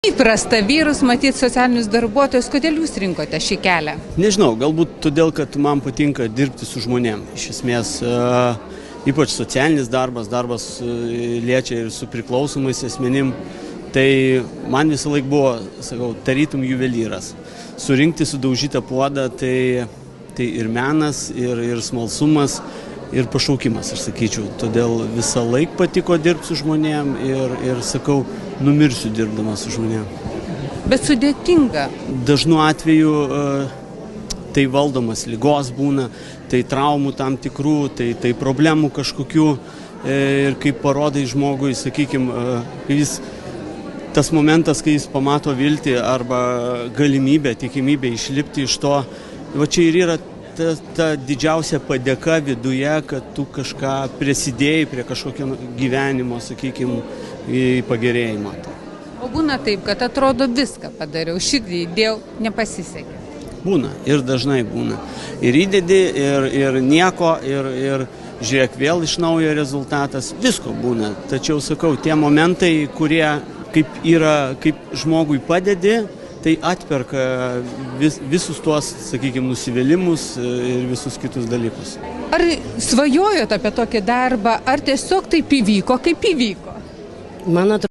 Įprasta vyrus matyti socialinius darbuotojus, kodėl jūs rinkote šį kelią? Nežinau, galbūt todėl, kad man patinka dirbti su žmonėm. Iš esmės, ypač socialinis darbas liečia ir su priklausomais asmenim. Tai man visą laiką buvo, sakau, tarytum juvelyras. Surinkti sudaužytą puodą, tai ir menas, ir smalsumas, ir pašaukimas, aš sakyčiau. Todėl visą laiką patiko dirbti su žmonėm ir sakau, numirsiu dirbdamas su žmonėm. Bet sudėtinga. Dažnu atveju tai valdomas ligos būna, tai traumų tam tikrų, tai problemų kažkokių. Ir kaip parodai žmogui, sakykime, tas momentas, kai jis pamato viltį arba galimybę, tikimybę išlipti iš to, va čia ir yra ta didžiausia padėka viduje, kad tu kažką prisidėjai prie kažkokio gyvenimo, sakykime, pagerėjimo. O būna taip, kad atrodo viską padariau, širdį įdėjau, nepasisekė. Būna, ir dažnai būna. Ir įdedi, ir nieko, ir žiūrėk, vėl iš naujo rezultatas, visko būna. Tačiau, sakau, tie momentai, kurie kaip žmogui padedi, tai atperka visus tuos, sakykime, nusivylimus ir visus kitus dalykus. Ar svajojot apie tokį darbą, ar tiesiog taip įvyko, kaip įvyko? Man atrodo,